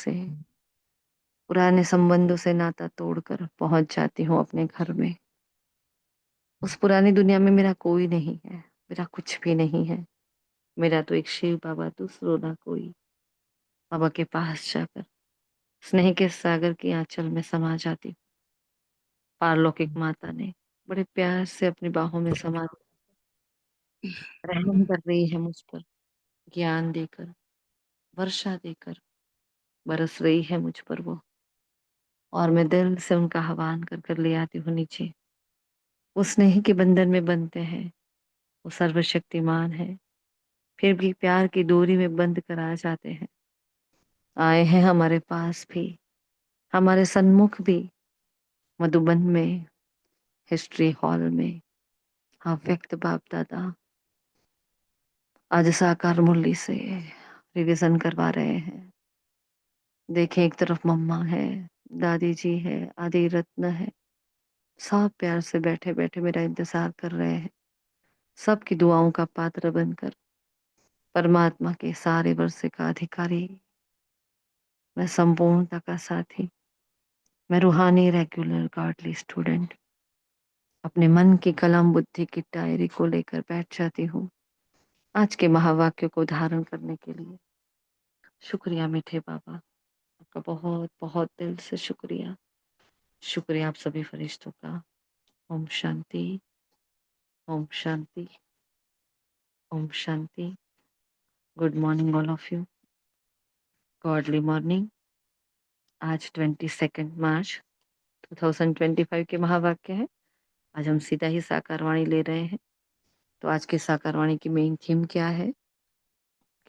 से, पुराने संबंधों से नाता तोड़कर पहुंच जाती हूँ अपने घर में। उस पुरानी दुनिया में मेरा कोई नहीं है, मेरा कुछ भी नहीं है। मेरा तो एक शिव बाबा, दूसरो ना कोई। बाबा के पास जाकर स्नेह के सागर की आंचल में समा जाती हूँ। पारलौकिक माता ने बड़े प्यार से अपनी बाहों में समा रहम कर रही है मुझ पर, ज्ञान देकर, वर्षा देकर बरस रही है मुझ पर वो। और मैं दिल से उनका आह्वान कर कर ले आती हूँ नीचे। वो स्नेह के बंधन में बनते हैं, वो सर्वशक्तिमान है, फिर भी प्यार की डोरी में बंध कर आ जाते हैं। आए हैं हमारे पास भी, हमारे सन्मुख भी, मधुबन में, हिस्ट्री हॉल में। हाँ, व्यक्त बाप दादा आज साकार मुरली से रिवीजन करवा रहे हैं। देखें, एक तरफ मम्मा है, दादी जी है, आदि रत्न है, सब प्यार से बैठे बैठे मेरा इंतजार कर रहे हैं। सबकी दुआओं का पात्र बनकर, परमात्मा के सारे वर्षे का अधिकारी, मैं संपूर्णता का साथी, मैं रूहानी रेगुलर गॉडली स्टूडेंट अपने मन की कलम बुद्धि की डायरी को लेकर बैठ जाती हूँ आज के महावाक्य को धारण करने के लिए। शुक्रिया मीठे बाबा, आपका बहुत बहुत दिल से शुक्रिया। शुक्रिया आप सभी फरिश्तों का। Om Shanti, Om Shanti, Om Shanti. Good morning all of you. Godly morning. आज 22 मार्च 2025 के महावाक्य है। आज हम सीधा ही साकारवाणी ले रहे हैं। तो आज की साकारवाणी की मेन थीम क्या है,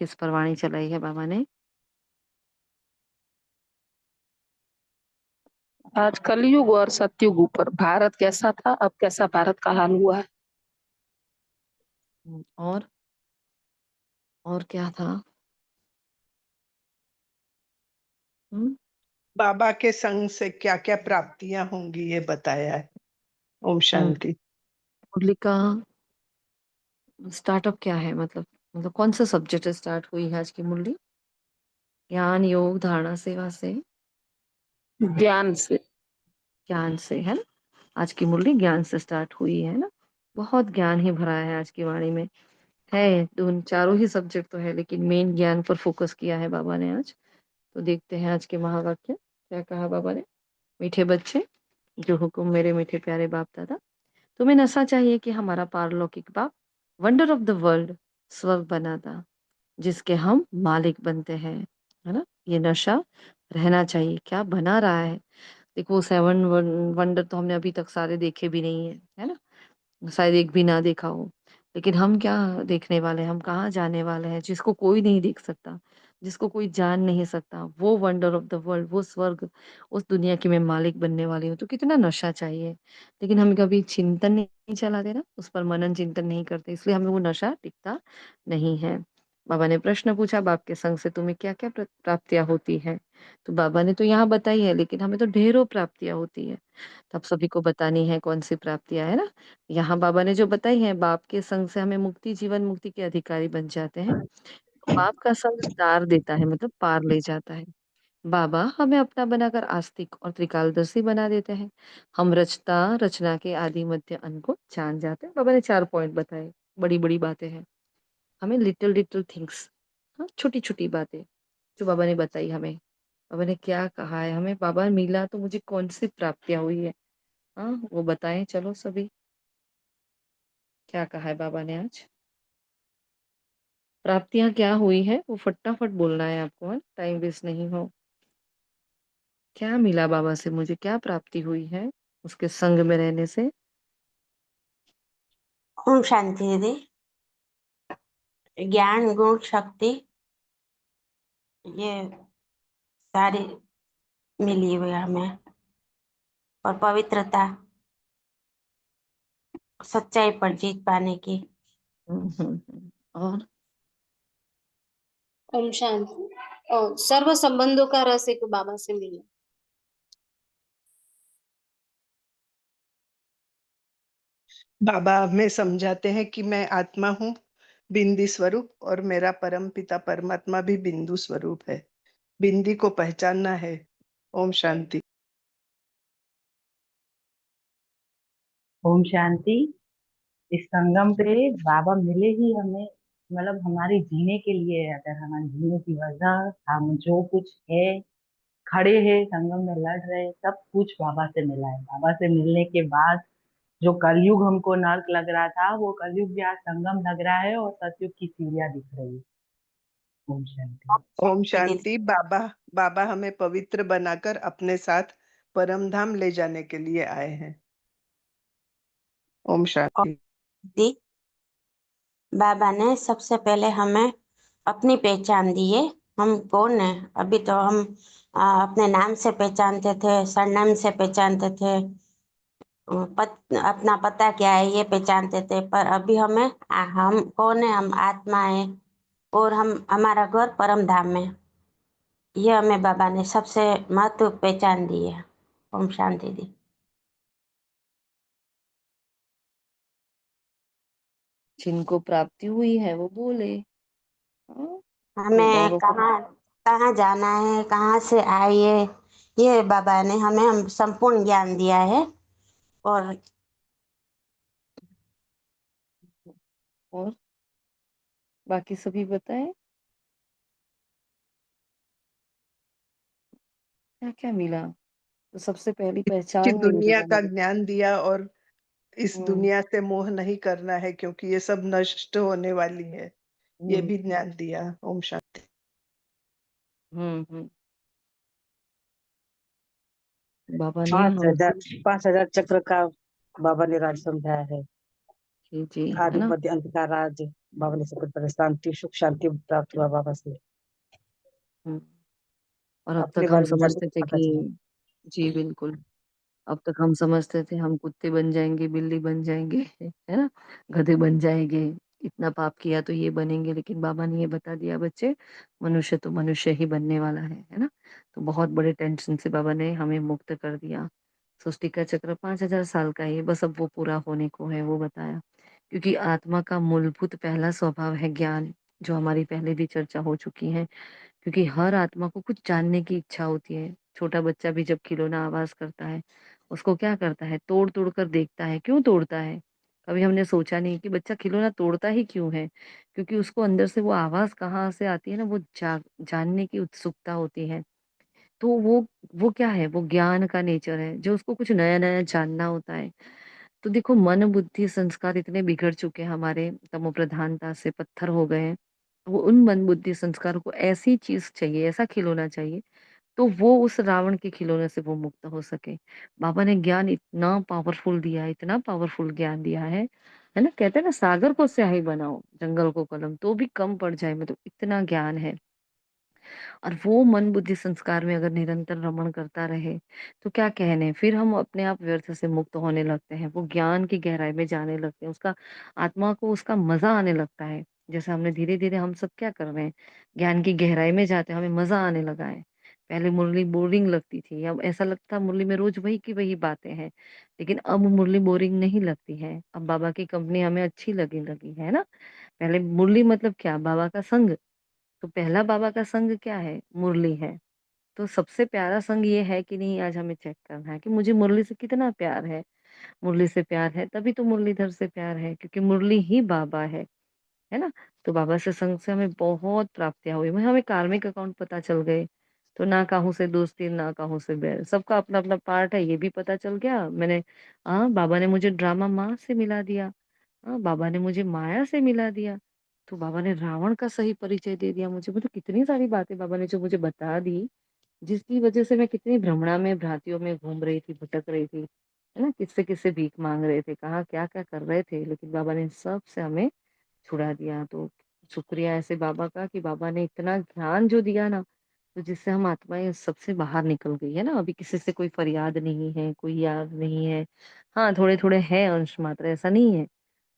किस पर वाणी चलाई है बाबा ने? आज कलयुग और सतयुग ऊपर भारत कैसा था, अब कैसा भारत का हाल हुआ है। और क्या था? हम्म, बाबा के संग से क्या क्या प्राप्तियां होंगी ये बताया है। ओम शांति। मुरली का स्टार्टअप क्या है, मतलब कौन सा सब्जेक्ट से स्टार्ट हुई है आज की मुरली? ज्ञान योग धारणा सेवा से, ज्ञान से। ज्ञान से है ना। आज की मुरली ज्ञान से स्टार्ट हुई है ना। बहुत ज्ञान ही भरा है आज की वाणी में। है दो चारों ही सब्जेक्ट तो है, लेकिन मेन ज्ञान पर फोकस किया है बाबा ने आज। तो देखते हैं आज के महावाक्य क्या कहा बाबा ने। मीठे बच्चे, जो हुक्म मेरे मीठे प्यारे बाप दादा, तुम्हें नशा चाहिए कि हमारा पारलौकिक बाप वंडर ऑफ द वर्ल्ड स्वर्ग बनाता, जिसके हम मालिक बनते हैं, है ना। ये नशा रहना चाहिए। क्या बना रहा है? देखो, सेवन वंडर तो हमने अभी तक सारे देखे भी नहीं है ना। शायद एक भी ना देखा हो। लेकिन हम क्या देखने वाले हैं, हम कहाँ जाने वाले हैं जिसको कोई नहीं देख सकता, जिसको कोई जान नहीं सकता, वो वंडर ऑफ द वर्ल्ड, वो स्वर्ग, उस दुनिया की मैं मालिक बनने वाली हूँ। तो कितना नशा चाहिए। लेकिन हम कभी चिंतन नहीं चलाते ना, उस पर मनन चिंतन नहीं करते, इसलिए हमें वो नशा टिकता नहीं है। बाबा ने प्रश्न पूछा, बाप के संग से तुम्हें क्या क्या प्राप्तियां होती है? तो बाबा ने तो यहाँ बताई है, लेकिन हमें तो ढेरों प्राप्तियां होती है। तब सभी को बतानी है कौन सी प्राप्तियां है ना। यहाँ बाबा ने जो बताई है, बाप के संग से हमें मुक्ति, जीवन मुक्ति के अधिकारी बन जाते हैं। बाप का संग तार देता है, मतलब पार ले जाता है। बाबा हमें अपना बनाकर आस्तिक और त्रिकालदर्शी बना देते हैं। हम रचता रचना के आदि मध्य अंत को जान जाते हैं। बाबा ने 4 पॉइंट बताए, बड़ी बड़ी बातें हैं। हमें लिटिल लिटिल थिंग्स, हाँ, छोटी छोटी बातें जो बाबा ने बताई हमें। बाबा ने क्या कहा है हमें, बाबा मिला तो मुझे कौन सी प्राप्तियां हुई है, हाँ वो बताएं चलो सभी। क्या कहा है बाबा ने आज? प्राप्तियां क्या हुई है वो फटाफट बोलना है आपको, है टाइम वेस्ट नहीं हो। क्या मिला बाबा से, मुझे क्या प्राप्ति हुई है उसके संग में रहने से? ओम शांति दीदी। ज्ञान गुण शक्ति ये सारी मिली हुई है हमें, और पवित्रता, सच्चाई पर जीत पाने की। और ओम शांति। और सर्व संबंधों का रस एक बाबा से मिला। बाबा हमें समझाते हैं कि मैं आत्मा हूँ, बिंदी स्वरूप, और मेरा परम पिता परमात्मा भी बिंदु स्वरूप है। बिंदी को पहचानना है। ओम शांति। ओम शांति। इस संगम पे बाबा मिले ही हमें, मतलब हमारी जीने के लिए है। अगर हमारे जीने की वजह, हम जो कुछ है, खड़े हैं संगम में, लड़ रहे हैं, सब कुछ बाबा से मिला है। बाबा से मिलने के बाद जो कलयुग हमको नर्क लग रहा था, वो कलयुग भी आज संगम लग रहा है और सतयुग की सीढ़ियां दिख रही है। ओम शांति। ओम दीदी शांति। बाबा बाबा हमें पवित्र बनाकर अपने साथ परम धाम ले जाने के लिए आए हैं। ओम और शांति। दीदी बाबा ने सबसे पहले हमें अपनी पहचान दी है। हम कौन है? अभी तो हम अपने नाम से पहचानते थे, सरनाम से पहचानते थे, अपना पता क्या है ये पहचानते थे, पर अभी हमें हम कौन है? हम आत्मा है और हम हमारा घर परम धाम में। ये हमें बाबा ने सबसे महत्व पहचान दी है। ओम शांति दी। जिनको प्राप्ति हुई है वो बोले। हाँ, फिर हमें औरों को। कहाँ कहाँ जाना है, कहाँ से आए, ये बाबा ने हमें हम संपूर्ण ज्ञान दिया है। और और बाकी सभी बताएं क्या क्या मिला। तो सबसे पहली कि पहचान मिली दुनिया बाबा का ने। ज्ञान दिया और इस हम्म दुनिया से मोह नहीं करना है, क्योंकि ये सब नष्ट होने वाली है। ये हम्म भी ज्ञान दिया। ओम शांति। हम्म। बाबा ने पांच हमको। हजार 5,000 चक्र का बाबा ने राज समझाया है। जी है आदि ना। मध्य अंत का राज बाबा ने सबको बताया। शांति सुख शांति प्राप्त हुआ बाबा से। हम्म। और अब अपने तक हम बारे में जान समझते के थे पता चला। कि जी बिल्कुल। अब तक हम समझते थे हम कुत्ते बन जाएंगे, बिल्ली बन जाएंगे, है ना, गधे बन जाएंगे, इतना पाप किया तो ये बनेंगे। लेकिन बाबा ने ये बता दिया बच्चे, मनुष्य तो मनुष्य ही बनने वाला है ना। तो बहुत बड़े टेंशन से बाबा ने हमें मुक्त कर दिया। सृष्टि का चक्र 5,000 साल का है, बस अब वो पूरा होने को है, वो बताया। क्योंकि आत्मा का मूलभूत पहला स्वभाव है ज्ञान, जो हमारी पहले भी चर्चा हो चुकी है। क्योंकि हर आत्मा को कुछ जानने की इच्छा होती है। छोटा बच्चा भी जब खिलौना आवाज करता है, उसको क्या करता है? तोड़ तोड़ कर देखता है। क्यों तोड़ता है? कभी हमने सोचा नहीं कि बच्चा खिलौना तोड़ता ही क्यों है? क्योंकि उसको अंदर से वो आवाज कहाँ से आती है ना, वो जानने की उत्सुकता होती है। तो वो क्या है? वो ज्ञान का नेचर है, जो उसको कुछ नया नया जानना होता है। तो देखो, मन बुद्धि संस्कार इतने बिगड़ चुके हैं हमारे, तमो प्रधानता से पत्थर हो गए हैं। वो उन मन बुद्धि संस्कारों को ऐसी चीज चाहिए, ऐसा खिलौना चाहिए, तो वो उस रावण के खिलौने से वो मुक्त हो सके। बाबा ने ज्ञान इतना पावरफुल दिया है, इतना पावरफुल ज्ञान दिया है ना। कहते हैं ना, सागर को स्याही बनाओ, जंगल को कलम, तो भी कम पड़ जाए, मतलब इतना ज्ञान है। और वो मन बुद्धि संस्कार में अगर निरंतर रमण करता रहे, तो क्या कहने, फिर हम अपने आप व्यर्थ से मुक्त होने लगते हैं। वो ज्ञान की गहराई में जाने लगते हैं, उसका आत्मा को उसका मजा आने लगता है। जैसे हमने धीरे धीरे हम सब क्या कर रहे हैं, ज्ञान की गहराई में जाते हैं, हमें मजा आने लगा है। पहले मुरली बोरिंग लगती थी, अब ऐसा लगता मुरली में रोज वही की वही बातें हैं। लेकिन अब मुरली बोरिंग नहीं लगती है, अब बाबा की कंपनी हमें अच्छी लगी लगी है ना। पहले मुरली मतलब क्या? बाबा का संग। तो पहला बाबा का संग क्या है? मुरली है। तो सबसे प्यारा संग ये है कि नहीं, आज हमें चेक करना है कि मुझे मुरली से कितना प्यार है। मुरली से प्यार है तभी तो मुरलीधर से प्यार है, क्योंकि मुरली ही बाबा है ना। तो बाबा से संग से हमें बहुत प्राप्तियां हुई, हमें कार्मिक अकाउंट पता चल गए। तो ना काहू से दोस्ती, ना काहू से बैर, सबका अपना अपना पार्ट है, ये भी पता चल गया मैंने। हाँ, बाबा ने मुझे ड्रामा माँ से मिला दिया। हाँ, बाबा ने मुझे माया से मिला दिया। तो बाबा ने रावण का सही परिचय दे दिया मुझे। मतलब कितनी सारी बातें बाबा ने जो मुझे बता दी, जिसकी वजह से मैं कितनी भ्रमणा में, भ्रांतियों में घूम रही थी, भटक रही थी, है ना। किससे किससे भीख मांग रहे थे, कहाँ क्या क्या कर रहे थे, लेकिन बाबा ने सब से हमें छुड़ा दिया। तो शुक्रिया ऐसे बाबा का कि बाबा ने इतना ज्ञान जो दिया ना, तो जिससे हम आत्माएं सबसे बाहर निकल गई है ना। अभी किसी से कोई फरियाद नहीं है, कोई याद नहीं है। हाँ, थोड़े थोड़े हैं अंश मात्र, ऐसा नहीं है।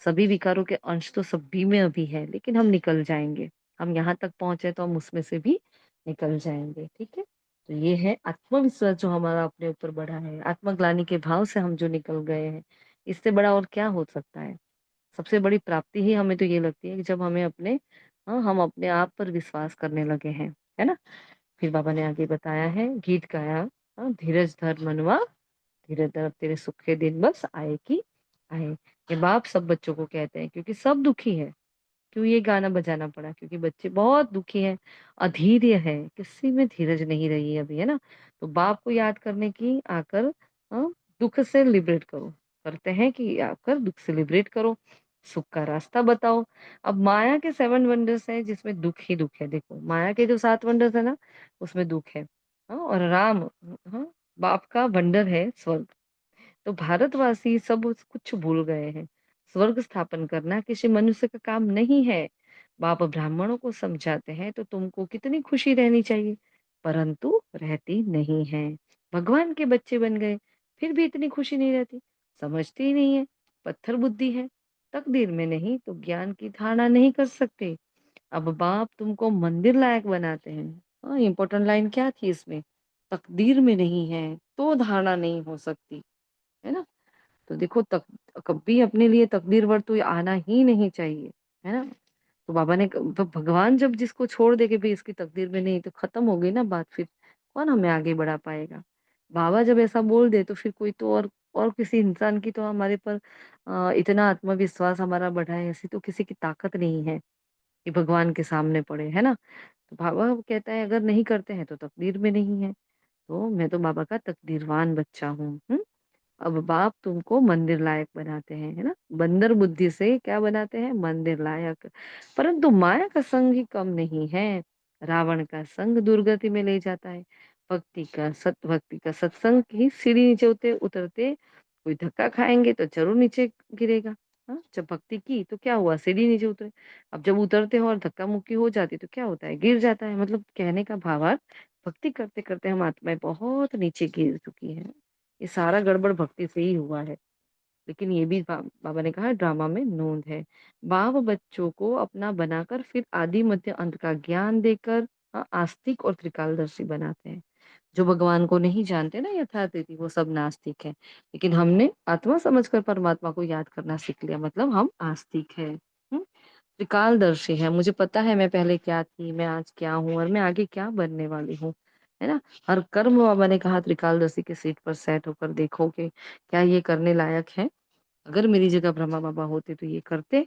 सभी विकारों के अंश तो सभी में अभी है, लेकिन हम निकल जाएंगे। हम यहाँ तक पहुंचे तो हम उसमें से भी निकल जाएंगे, ठीक है। तो ये है आत्मविश्वास जो हमारा अपने ऊपर बढ़ा है, आत्मग्लानि के भाव से हम जो निकल गए हैं। इससे बड़ा और क्या हो सकता है? सबसे बड़ी प्राप्ति ही हमें तो ये लगती है कि जब हमें अपने, हाँ, हम अपने आप पर विश्वास करने लगे हैं, है ना। फिर बाबा ने आगे बताया है, गीत गाया, धीरज धर मनवा, धीरज धर, अब तेरे सुखे दिन बस आए कि आए। ये बाप सब बच्चों को कहते हैं क्योंकि सब दुखी है। क्यों ये गाना बजाना पड़ा? क्योंकि बच्चे बहुत दुखी हैं, अधीर्य है, किसी में धीरज नहीं रही है अभी, है ना? तो बाप को याद करने की आकर दुख से लिबरेट करो, करते हैं कि आकर दुख से लिबरेट करो, सुख का रास्ता बताओ। अब माया के 7 वंडर्स है जिसमें दुख ही दुख है। देखो माया के जो 7 वंडर्स है ना, उसमें दुख है। और राम, हाँ, बाप का वंडर है स्वर्ग। तो भारतवासी सब कुछ भूल गए हैं। स्वर्ग स्थापन करना किसी मनुष्य का काम नहीं है। बाप ब्राह्मणों को समझाते हैं तो तुमको कितनी खुशी रहनी चाहिए, परंतु रहती नहीं है। भगवान के बच्चे बन गए, फिर भी इतनी खुशी नहीं रहती। समझते ही नहीं है, पत्थर बुद्धि है। तकदीर में नहीं तो ज्ञान की धारणा नहीं कर सकते। अब बाप तुमको मंदिर लायक बनाते हैं। हाँ, इंपॉर्टेंट लाइन क्या थी इसमें? तकदीर में नहीं है तो धारणा नहीं हो सकती, है ना? तो देखो कभी अपने लिए तकदीर वर्त तो आना ही नहीं चाहिए, है ना? तो बाबा ने तो भगवान जब जिसको छोड़ दे कि भाई इसकी तकदीर में नहीं, तो खत्म हो गई ना बात। फिर कौन हमें आगे बढ़ा पाएगा? बाबा जब ऐसा बोल दे तो फिर कोई तो और किसी इंसान की तो हमारे पर इतना आत्मविश्वास हमारा बढ़ाए, ऐसी तो किसी की ताकत नहीं है कि भगवान के सामने पड़े, है ना? तो बाबा कहता है अगर नहीं करते हैं तो तकदीर में नहीं है। तो मैं तो बाबा का तकदीरवान बच्चा हूँ। अब बाप तुमको मंदिर लायक बनाते हैं, है ना? बंदर बुद्धि से क्या बनाते हैं? मंदिर लायक। परंतु माया का संग ही कम नहीं है। रावण का संग दुर्गति में ले जाता है। भक्ति का सत्संग की सीढ़ी नीचे उतरते उतरते कोई धक्का खाएंगे तो जरूर नीचे गिरेगा। हाँ, जब भक्ति की तो क्या हुआ? सीढ़ी नीचे उतरे। अब जब उतरते हो और धक्का मुक्की हो जाती तो क्या होता है? गिर जाता है। मतलब कहने का भावार्थ, भक्ति करते करते हम आत्माएं बहुत नीचे गिर चुकी हैं। ये सारा गड़बड़ भक्ति से ही हुआ है। लेकिन ये भी बाबा ने कहा ड्रामा में नोंद है। बाप बच्चों को अपना बनाकर फिर आदि मध्य अंत का ज्ञान देकर आस्तिक और त्रिकालदर्शी बनाते हैं। जो भगवान को नहीं जानते ना यथार्थी, वो सब नास्तिक है। लेकिन हमने आत्मा समझकर परमात्मा को याद करना सीख लिया, मतलब हम आस्तिक है। त्रिकालदर्शी है, मुझे पता है मैं पहले क्या थी, मैं आज क्या हूँ और मैं आगे क्या बनने वाली हूँ, है ना? हर कर्म बाबा ने कहा त्रिकालदर्शी के सीट पर सेट होकर देखो कि क्या ये करने लायक है। अगर मेरी जगह ब्रह्मा बाबा होते तो ये करते।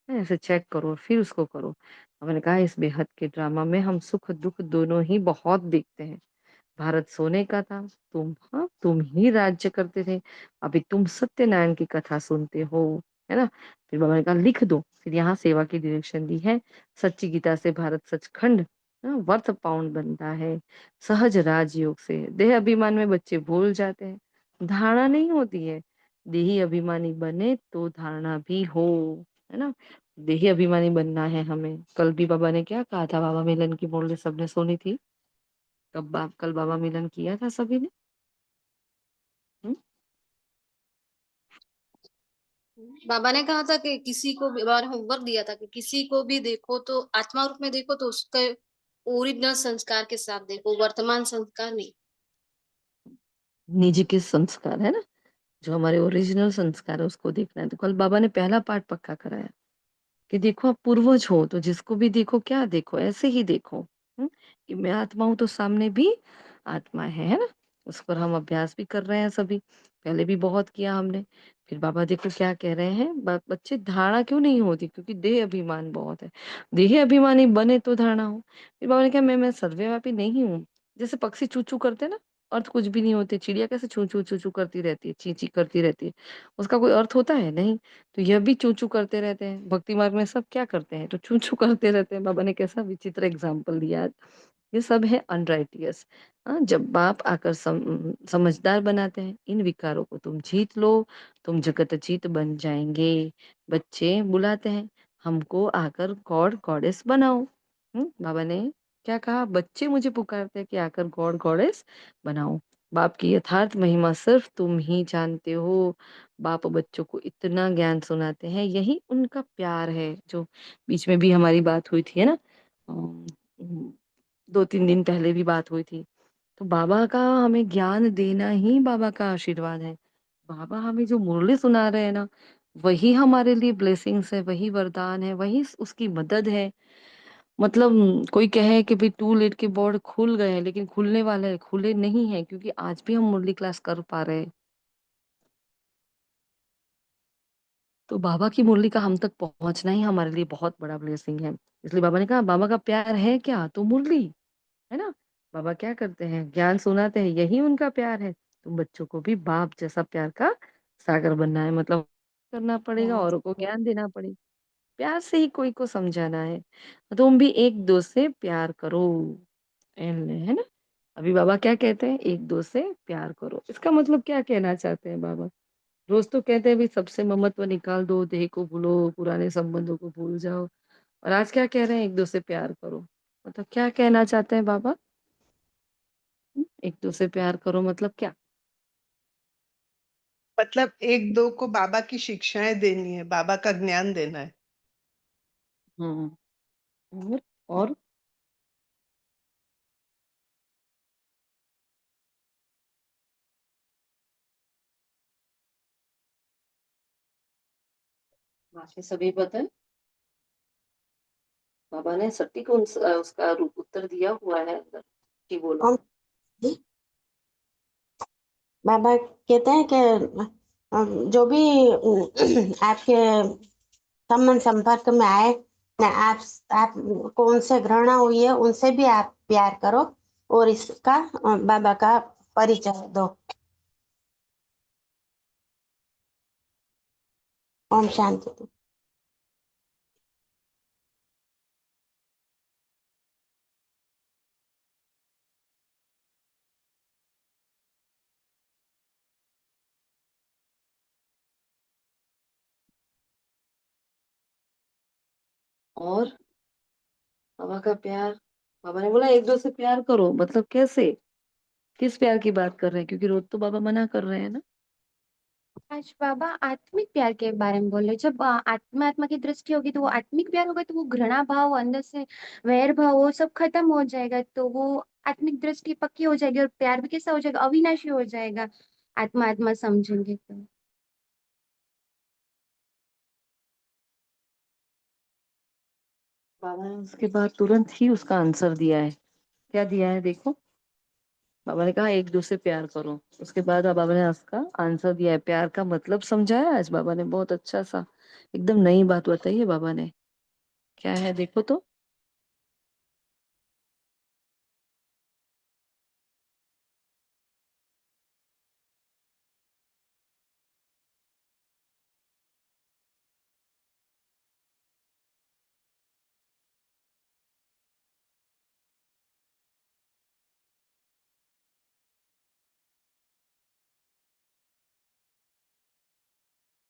ऐसे चेक करो और फिर उसको करो। बाबा ने कहा इस बेहद के ड्रामा में हम सुख दुख दोनों ही बहुत देखते हैं। भारत सोने का था, तुम ही राज्य करते थे। अभी तुम सत्यनारायण की कथा सुनते हो, है ना? फिर बाबा ने कहा लिख दो। फिर यहाँ सेवा की डायरेक्शन दी है। सच्ची गीता से भारत सचखंड वर्थ पाउंड बनता है। सहज राजयोग से देह अभिमान में बच्चे भूल जाते हैं, धारणा नहीं होती है। देही अभिमानी बने तो धारणा भी हो, है ना? देही अभिमानी बनना है हमें। कल भी बाबा ने क्या कहा था? बाबा मिलन की बोल सबने सुनी थी। कल बाबा मिलन किया था सभी ने? हम्म? बाबा ने कहा था कि किसी को भी, बाबा ने होमवर्क दिया था कि किसी को भी देखो तो आत्मा रूप में देखो, तो उसके ओरिजिनल संस्कार के साथ देखो, वर्तमान संस्कार नहीं। निजी के संस्कार, है ना? जो हमारे ओरिजिनल संस्कार है उसको देखना है। तो कल बाबा ने पहला पाठ पक्का कराया कि देखो आप पूर्वज हो तो जिसको भी देखो क्या देखो, ऐसे ही देखो। कि मैं आत्मा हूं तो सामने भी आत्मा है ना? उस पर हम अभ्यास भी कर रहे हैं सभी, पहले भी बहुत किया हमने। फिर बाबा देखो क्या कह रहे हैं, बच्चे धारणा क्यों नहीं होती? क्योंकि देह अभिमान बहुत है। देह अभिमानी बने तो धारणा हो। फिर बाबा ने कहा मैं सर्वव्यापी नहीं हूँ। जैसे पक्षी चू चू करते हैं ना, अर्थ कुछ भी नहीं होते। चिड़िया कैसे चू चू चू चू करती रहती है, ची ची करती रहती है, उसका कोई अर्थ होता है? नहीं। तो यह भी चू चू करते रहते हैं। भक्ति मार्ग में सब क्या करते हैं? तो चू चू करते रहते हैं। बाबा ने कैसा विचित्र एग्जाम्पल दिया आज। ये सब है अनराइटियस। जब बाप आकर समझदार बनाते हैं, इन विकारों को तुम जीत लो, तुम जगत जीत बन जाएंगे। बच्चे बुलाते हैं हमको आकर गॉड गॉडेस बनाओ। बाबा ने क्या कहा? बच्चे मुझे पुकारते हैं कि आकर गॉड गॉडेस बनाओ। बाप की यथार्थ महिमा सिर्फ तुम ही जानते हो। बाप बच्चों को इतना ज्ञान सुनाते हैं, यही उनका प्यार है। जो बीच में भी हमारी बात हुई थी, है ना? अम, 2-3 दिन पहले भी बात हुई थी। तो बाबा का हमें ज्ञान देना ही बाबा का आशीर्वाद है। बाबा हमें जो मुरली सुना रहे हैं ना, वही हमारे लिए ब्लेसिंग्स है, वही वरदान है, वही उसकी मदद है। मतलब कोई कहे कि भाई टू लेट के बोर्ड खुल गए हैं, लेकिन खुलने वाले हैं, खुले नहीं है, क्योंकि आज भी हम मुरली क्लास कर पा रहे हैं। तो बाबा की मुरली का हम तक पहुंचना ही हमारे लिए बहुत बड़ा ब्लेसिंग है। इसलिए बाबा ने कहा बाबा का प्यार है क्या, तो मुरली है ना। बाबा क्या करते हैं, ज्ञान सुनाते हैं, यही उनका प्यार है। तुम बच्चों को भी बाप जैसा प्यार का सागर बनना है, मतलब करना पड़ेगा, औरों को ज्ञान देना पड़ेगा, प्यार से ही कोई को समझाना है। तुम भी एक दो से प्यार करो, है ना। अभी बाबा क्या कहते हैं, एक दो से प्यार करो, इसका मतलब क्या कहना चाहते हैं बाबा। रोज तो कहते हैं भी सबसे ममत्व निकाल दो, देह को भूलो, पुराने संबंधों को भूल जाओ, और आज क्या कह रहे हैं, एक दो से प्यार करो। मतलब क्या कहना चाहते हैं बाबा। एक दो से प्यार करो मतलब क्या। मतलब एक दो को बाबा की शिक्षाएं देनी है, बाबा का ज्ञान देना है। हम्म। और बाकी सभी बताए। बाबा ने सटीक उसका उत्तर दिया हुआ है अंदर कि बोलो। हम बाबा कहते हैं कि जो भी आपके संबंध संपर्क में आए न, आपको उनसे घृणा हुई है, उनसे भी आप प्यार करो और इसका बाबा का परिचय दो। ओम शांति। और बाबा का प्यार, बाबा ने बोला एक दो से प्यार करो, मतलब कैसे, किस प्यार की बात कर रहे हैं, क्योंकि रोज तो बाबा मना कर रहे हैं ना। आज बाबा आत्मिक प्यार के बारे में बोले। जब आत्मा की दृष्टि होगी तो वो आत्मिक प्यार होगा, तो वो घृणा भाव अंदर से, वैर भाव, वो सब खत्म हो जाएगा, तो वो आत्मिक दृष्टि पक्की हो जाएगी और प्यार भी कैसा हो जाएगा, अविनाशी हो जाएगा। आत्मा आत्मा समझेंगे तो। बाबा ने उसके बाद तुरंत ही उसका आंसर दिया है। क्या दिया है देखो। बाबा ने कहा एक दूसरे प्यार करो, उसके बाद अब बाबा ने उसका आंसर दिया है, प्यार का मतलब समझाया आज बाबा ने, बहुत अच्छा सा एकदम नई बात बताई है बाबा ने। क्या है देखो तो।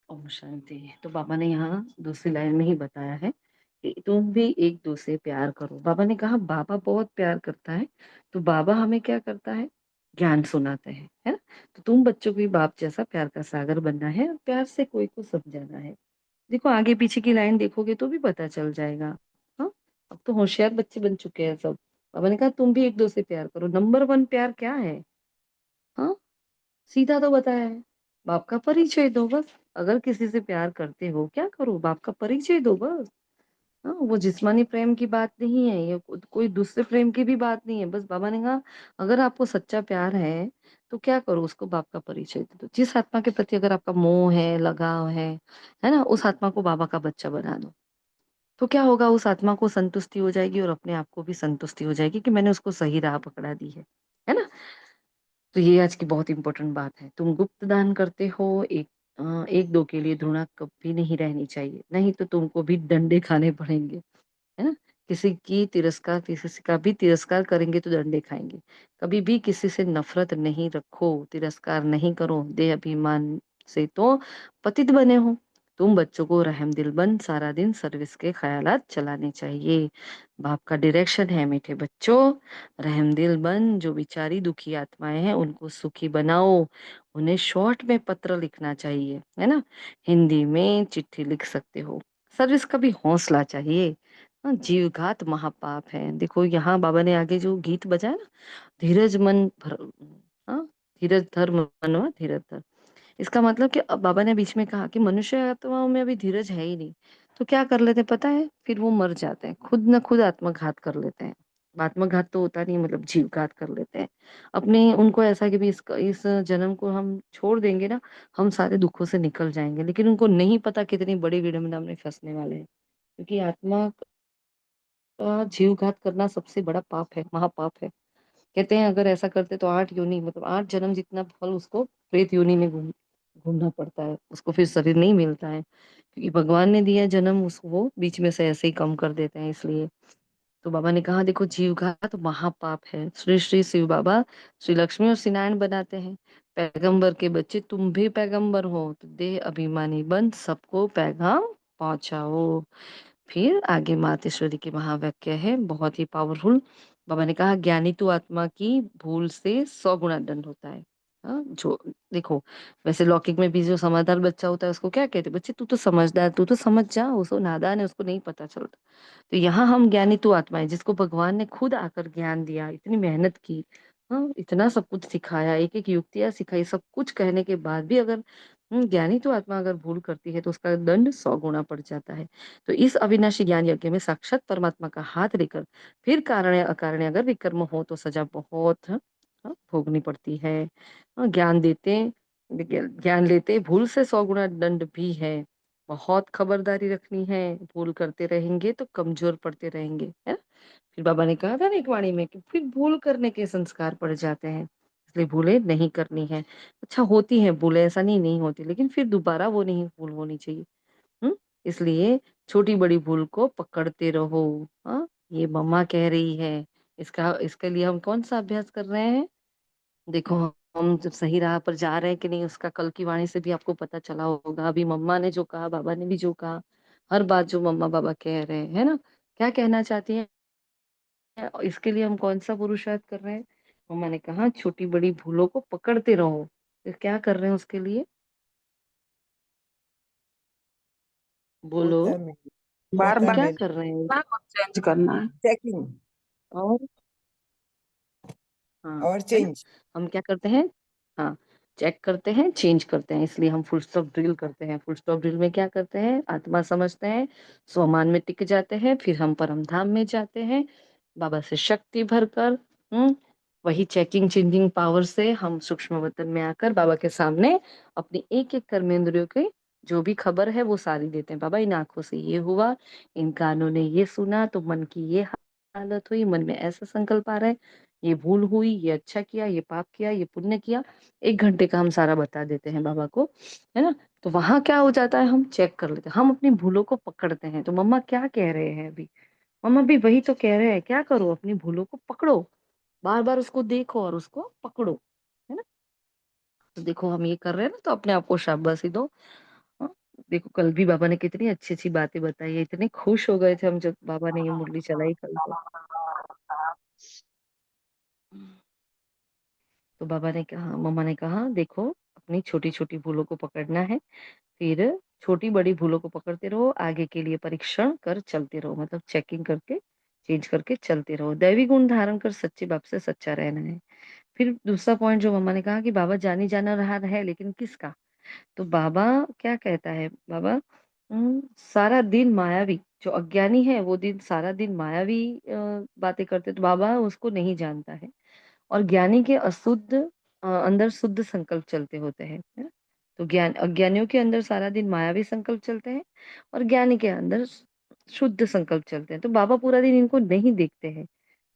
ओम शांति। तो बाबा ने यहाँ दूसरी लाइन में ही बताया है कि तुम भी एक दो से प्यार करो। बाबा ने कहा बाबा बहुत प्यार करता है, तो बाबा हमें क्या करता है, ज्ञान सुनाते हैं, है ना। तो तुम बच्चों को भी बाप जैसा प्यार का सागर बनना है और प्यार से कोई को समझाना है। देखो आगे पीछे की लाइन देखोगे तो भी पता चल जाएगा। हाँ, अब तो होशियार बच्चे बन चुके हैं सब। बाबा ने कहा तुम भी एक दो से प्यार करो। नंबर वन प्यार क्या है, हाँ, सीधा तो बताया है, बाप का परिचय दो बस। अगर किसी से प्यार करते हो क्या करो, बाप का परिचय दो बस। हाँ, वो जिस्मानी प्रेम की बात नहीं है, ये कोई दूसरे प्रेम की भी बात नहीं है। बस बाबा ने कहा अगर आपको सच्चा प्यार है तो क्या करो, उसको बाप का परिचय दे दो। जिस आत्मा के प्रति अगर आपका मोह है, लगाव है ना, उस आत्मा को बाबा का बच्चा बना दो। तो क्या होगा, उस आत्मा को संतुष्टि हो जाएगी और अपने आप को भी संतुष्टि हो जाएगी कि मैंने उसको सही राह पकड़ा दी है ना। तो ये आज की बहुत इंपॉर्टेंट बात है। तुम गुप्त दान करते हो, एक दो के लिए घृणा कभी नहीं रहनी चाहिए, नहीं तो तुमको भी डंडे खाने पड़ेंगे, है ना। किसी का भी तिरस्कार करेंगे तो डंडे खाएंगे। कभी भी किसी से नफरत नहीं रखो, तिरस्कार नहीं करो, देह अभिमान से तो पतित बने हो। तुम बच्चों को रहम दिल बन सारा दिन सर्विस के ख्यालात चलाने चाहिए। बाप का डायरेक्शन है मीठे बच्चों, रहम दिल बन, जो बेचारी दुखी आत्माएं हैं उनको सुखी बनाओ। उन्हें शॉर्ट में पत्र लिखना चाहिए, है ना, हिंदी में चिट्ठी लिख सकते हो। सर्विस का भी हौसला चाहिए। हाँ, जीवघात महापाप है। देखो यहाँ बाबा ने आगे जो गीत बजाया ना, धीरज मन भर, हाँ, धीरज धर मनवा धीरज धर। इसका मतलब कि अब बाबा ने बीच में कहा कि मनुष्य आत्माओं में अभी धीरज है ही नहीं। तो क्या कर लेते हैं पता है? फिर वो मर जाते हैं, खुद न खुद आत्मघात कर लेते हैं। आत्मघात तो होता नहीं, मतलब जीवघात कर लेते हैं। अपने उनको ऐसा है कि भी इस जन्म को हम छोड़ देंगे ना, हम सारे दुखों से निकल जाएँगे, लेकिन उनको नहीं पता कितनी बड़ी विडंबना में फँसने वाले हैं। क्योंकि आत्मा का जीवघात करना सबसे बड़ा पाप है, महापाप है। कहते हैं अगर ऐसा करते तो 8 योनि, मतलब 8 जन्म जितना फल उसको प्रेत योनि में घूमना पड़ता है, उसको फिर शरीर नहीं मिलता है। क्योंकि भगवान ने दिया जन्म, उसको वो बीच में से ऐसे ही कम कर देते हैं इसलिए। तो बाबा ने कहा देखो जीवघात महापाप है। श्री श्री शिव बाबा श्री लक्ष्मी और श्री नारायण बनाते हैं, पैगंबर के बच्चे तुम भी पैगंबर हो, तो देह अभिमानी बन सबको पैगाम पहुंचाओ। फिर आगे मातेश्वरी की महावाक्य है, बहुत ही पावरफुल। बाबा ने कहा ज्ञानी तो आत्मा की भूल से 100 गुना दंड होता है। हाँ, जो देखो, वैसे लौकिक में भी जो समझदार बच्चा होता है उसको क्या कहते हैं, बच्चे तू तो समझदार, तू तो समझ जा, उसको नादान है, उसको नहीं पता चलता। तो यहाँ हम ज्ञानी तो आत्मा है, जिसको भगवान ने खुद आकर ज्ञान दिया, इतनी मेहनत की, हाँ, इतना सब कुछ सिखाया, एक एक युक्तियां सिखाई, सब कुछ कहने के बाद भी अगर ज्ञानी तो आत्मा अगर भूल करती है तो उसका दंड 100 गुना पड़ जाता है। तो इस अविनाशी ज्ञान यज्ञ में साक्षात परमात्मा का हाथ लेकर फिर कारण अकारण अगर विकर्म हो तो सजा बहुत भोगनी पड़ती है। ज्ञान देते ज्ञान लेते भूल से 100 गुना दंड भी है। बहुत खबरदारी रखनी है, भूल करते रहेंगे तो कमजोर पड़ते रहेंगे, है ना? फिर बाबा ने कहा था ना एक वाणी में कि फिर भूल करने के संस्कार पड़ जाते हैं, इसलिए भूले नहीं करनी है। अच्छा, होती है भूले, ऐसा नहीं होती, लेकिन फिर दोबारा वो नहीं भूल होनी चाहिए। हुँ? इसलिए छोटी बड़ी भूल को पकड़ते रहो। हाँ, ये मम्मा कह रही है, इसका इसके लिए हम कौन सा अभ्यास कर रहे हैं? देखो, हम जब सही राह पर जा रहे हैं कि नहीं, उसका कल की वाणी से भी आपको पता चला होगा। अभी मम्मा ने जो कहा, बाबा ने भी जो कहा, हर बात जो मम्मा पापा कह रहे हैं, है ना? क्या कहना चाहती हैं? इसके लिए हम कौन सा पुरुषार्थ कर रहे हैं? मम्मा ने कहा छोटी बड़ी भूलों को पकड़ते रहो। तो क्या कर रहे हैं उसके लिए? बोलो, होता में बार होता बार क्या में कर रहे हैं? चेंज करना है। चेकिंग और हाँ, और है ना? चेंज। हम क्या करते हैं? हाँ, चेक करते हैं, चेंज करते हैं, इसलिए हम फुल स्टॉप ड्रिल करते हैं। फुल स्टॉप ड्रिल में क्या करते हैं? आत्मा समझते हैं, स्वमान में टिक जाते हैं, फिर हम परम धाम में जाते हैं, बाबा से शक्ति भरकर। वही चेकिंग चेंजिंग पावर से हम सूक्ष्म वतन में आकर बाबा के सामने अपनी एक-एक कर्मेंद्रियों की जो भी खबर है वो सारी देते हैं। बाबा इन आँखों से ये हुआ, इन कानों ने ये सुना, तो मन की ये हालत हुई, मन में ऐसा संकल्प आ रहा है, ये भूल हुई, ये अच्छा किया, ये पाप किया, ये पुण्य किया। 1 घंटे का हम सारा बता देते हैं बाबा को, है ना? तो वहाँ क्या हो जाता है, हम चेक कर लेते हैं, हम अपनी भूलों को पकड़ते हैं। तो मम्मा क्या कह रहे हैं अभी? मम्मा भी वही तो कह रहे हैं, क्या करो? अपनी भूलों को पकड़ो, बार-बार उसको देखो और उसको पकड़ो, है ना? तो देखो हम ये कर रहे हैं ना, तो अपने आप को शाबाशी दो। हाँ, देखो कल भी बाबा ने कितनी अच्छी-अच्छी बातें बताई है, इतने खुश हो गए थे हम जब बाबा ने ये मुरली चलाई कल तो। तो बाबा ने कहा, मम्मा ने कहा देखो अपनी छोटी-छोटी भूलों को पकड़ना है, फिर छोटी-बड़ी भूलों को पकड़ते रहो, आगे के लिए परीक्षण कर चलते रहो, मतलब चेकिंग करके, चेंज करके चलते रहो। दैवी गुण धारण कर सच्चे बाप से सच्चा रहना है। फिर दूसरा पॉइंट जो मम्मा ने कहा कि बाबा जानी-जाना रहा है लेकिन किसका? तो बाबा क्या कहता है, बाबा सारा दिन मायावी, जो अज्ञानी है वो दिन सारा दिन मायावी बातें करते, तो बाबा उसको नहीं जानता है। और ज्ञानी के अंदर शुद्ध संकल्प चलते होते हैं, है ना? तो अज्ञानियों के अंदर सारा दिन मायावी संकल्प चलते हैं और ज्ञानी के अंदर शुद्ध संकल्प चलते हैं। तो बाबा पूरा दिन इनको नहीं देखते हैं।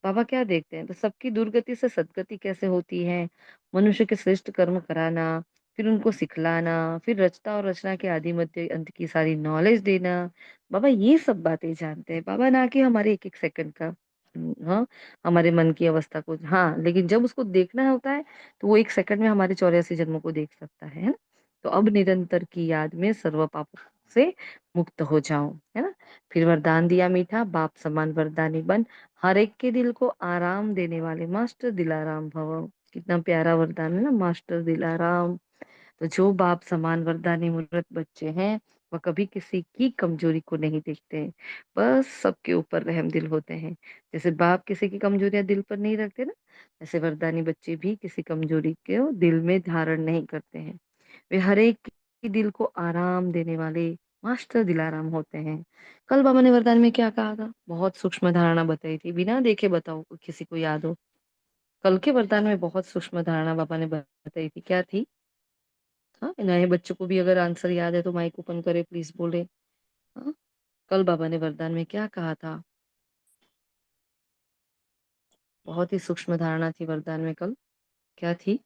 बाबा क्या देखते हैं? तो सबकी दुर्गति से सद्गति कैसे होती है, मनुष्य के श्रेष्ठ कर्म कराना, फिर उनको सिखलाना, फिर रचता और रचना के आदि मध्य अंत की सारी नॉलेज देना। बाबा ये सब बातें जानते हैं। बाबा ना कि हमारे एक-एक सेकंड का हाँ, हमारे मन की अवस्था को, हाँ, लेकिन जब उसको देखना होता है, तो वो 1 सेकंड में हमारे 84 जन्मों को देख सकता है ना? तो अब निरंतर की याद में सर्व पापों से मुक्त हो जाओ, है ना? फिर वरदान दिया मीठा, बाप समान वरदानी बन, हर एक के दिल को आराम देने वाले मास्टर दिलाराम भव। कितना प्यारा वरदान है ना, मास्टर दिलाराम। तो जो बाप समान वरदानी मूर्त बच्चे हैं, वह कभी किसी की कमजोरी को नहीं देखते हैं, बस सबके ऊपर रहमदिल होते हैं। जैसे बाप किसी की कमजोरियां दिल पर नहीं रखते ना, ऐसे वरदानी बच्चे भी किसी कमजोरी को दिल में धारण नहीं करते हैं। वे हर एक के दिल को आराम देने वाले मास्टर दिलाराम होते हैं। कल बाबा ने वरदान में क्या कहा था? बहुत सूक्ष्म धारणा बताई थी, बिना देखे बताओ किसी को याद हो? कल के वरदान में बहुत सूक्ष्म धारणा बाबा ने बताई थी, क्या थी? हाँ, नए बच्चों को भी अगर आंसर याद है तो माइक ओपन करे, प्लीज बोले। हाँ, कल बाबा ने वरदान में क्या कहा था? बहुत ही सूक्ष्म धारणा थी वरदान में कल, क्या थी?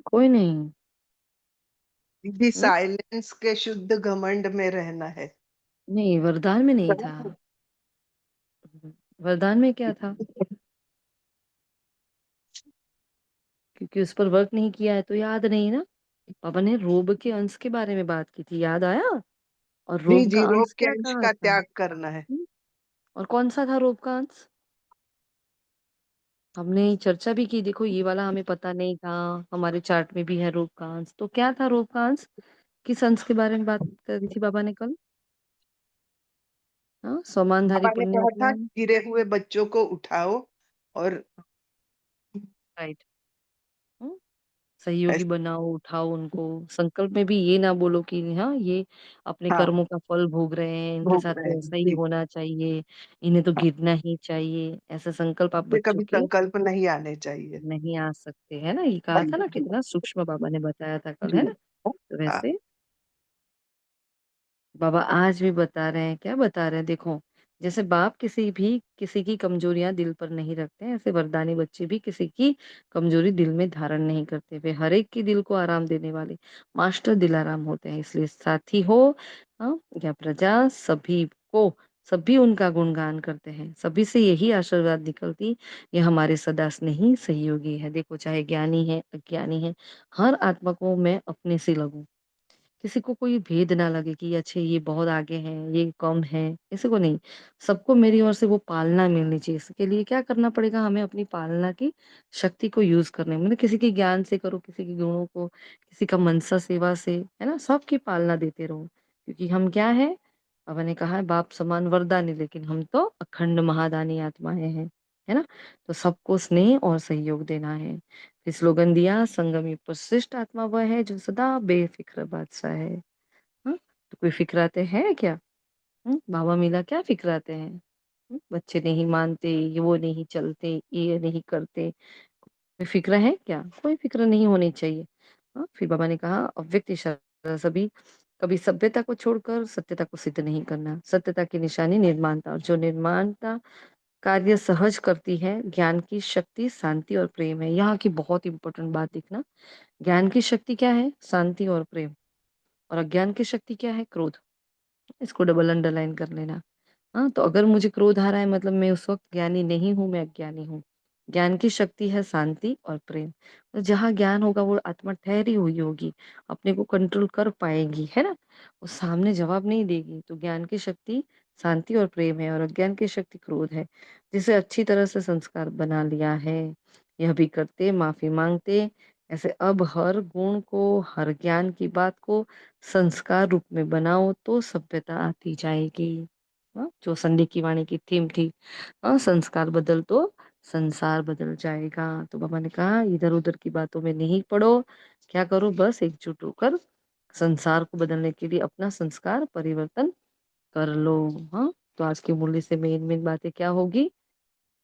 कोई नहीं। दीदी साइलेंस के शुद्ध घमंड में रहना है। नहीं, वरदान में नहीं था। वरदान में क्या था? क्योंकि उस पर वर्क नहीं किया है तो याद नहीं ना। पापा ने रोब के अंश के बारे में बात की थी, याद आया? और जी रोब का जी, रोग अंश के क्या अंश कहा का था? त्याग करना है। और कौन सा था रोब का अंश? हमने चर्चा भी की, देखो ये वाला हमें पता नहीं था, हमारे चार्ट में भी है रोब का अंश। तो क्या था रोब का अंश? किस अंश के बारे में बात करी थी बाबा ने कल? हाँ, समानधारी पापा ने कहा था पुण्यात्मा। गिरे हुए बच्चों को उठाओ और राइट। सहयोगी ऐसे। बनाओ, उठाओ उनको। संकल्प में भी ये ना बोलो कि हाँ ये अपने हाँ, कर्मों का फल भोग रहे हैं, इनके भोग साथ रहे तो हैं ऐसा ही जी। होना चाहिए, इन्हें तो हाँ, गिरना ही चाहिए, ऐसे संकल्प आप ये बच्चों कभी के संकल्प नहीं आने चाहिए। नहीं आ सकते, है ना? ये कहा था ना, जी कितना सूक्ष्म बाबा ने बताया था कल, है जी। ना? तो हाँ, वैसे बाबा आज भी बता रहे हैं, क्या बता रहे हैं देखो। जैसे बाप किसी की कमजोरियां दिल पर नहीं रखते हैं, ऐसे वरदानी बच्चे भी किसी की कमजोरी दिल में धारण नहीं करते। वे हर एक की दिल को आराम देने वाले मास्टर दिलाराम होते हैं। इसलिए साथी हो, हाँ, या प्रजा, सभी उनका गुणगान करते हैं। सभी से यही आशीर्वाद निकलती, ये हमारे सदा स्नेही सहयोगी है। देखो, चाहे ज्ञानी है अज्ञानी है, हर आत्मा को मैं अपने से लगूं। किसी को कोई भेद ना लगे कि अच्छा ये बहुत आगे है, ये कम है, किसी को नहीं। सबको मेरी ओर से वो पालना मिलनी चाहिए। इसके लिए क्या करना पड़ेगा? हमें अपनी पालना की शक्ति को यूज करने, मतलब किसी के ज्ञान से करो, किसी के गुणों को, किसी का मनसा सेवा से, है ना, सबकी पालना देते रहो। क्योंकि हम क्या है, बाबा ने कहा है बाप समान वरदानी, लेकिन हम तो अखंड महादानी आत्माएं हैं, है ना? तो सबको स्नेह और सहयोग देना है। फिर स्लोगन दिया, संगम युग पर श्रेष्ठ आत्मा वह है जो सदा बेफिक्र बादशाह है। हाँ? तो कोई फिक्राते हैं क्या? बाबा मिला क्या फिक्राते हैं? बच्चे नहीं मानते, ये वो नहीं चलते, ये नहीं करते, कोई फिक्र है क्या? कोई फिक्र नहीं होनी चाहिए। हाँ? फिर बाबा ने कहा अव्यक्त इशारा सभी, कभी सभ्यता को छोड़कर सत्यता को सिद्ध नहीं करना। सत्यता की निशानी निर्माणता, और जो निर्माणता कार्य सहज करती है, ज्ञान की शक्ति शांति और प्रेम है। यहाँ की बहुत इंपॉर्टेंट बात देखना, ज्ञान की शक्ति क्या है? शांति और प्रेम। और अज्ञान की शक्ति क्या है? क्रोध। इसको डबल अंडरलाइन कर लेना। हाँ, तो अगर मुझे क्रोध आ रहा है मतलब मैं उस वक्त ज्ञानी नहीं हूँ, मैं अज्ञानी हूँ। ज्ञान की शक्ति है शांति और प्रेम। तो जहाँ ज्ञान होगा वो आत्मा ठहरी हुई होगी, अपने को कंट्रोल कर पाएगी, है ना? वो सामने जवाब नहीं देगी। तो ज्ञान की शक्ति शांति और प्रेम है, और अज्ञान की शक्ति क्रोध है। जिसे अच्छी तरह से संस्कार बना लिया है, यह भी करते माफी मांगते, ऐसे अब हर गुण को, हर ज्ञान की बात को संस्कार रूप में बनाओ तो सभ्यता आती जाएगी। हाँ, जो संडे की वाणी की थीम थी, हाँ, संस्कार बदल तो संसार बदल जाएगा। तो बाबा ने कहा इधर उधर की बातों में नहीं पड़ो, क्या करो, बस एकजुट होकर संसार को बदलने के लिए अपना संस्कार परिवर्तन कर लो। हाँ, तो आज की मुरली से मेन मेन बातें क्या होगी?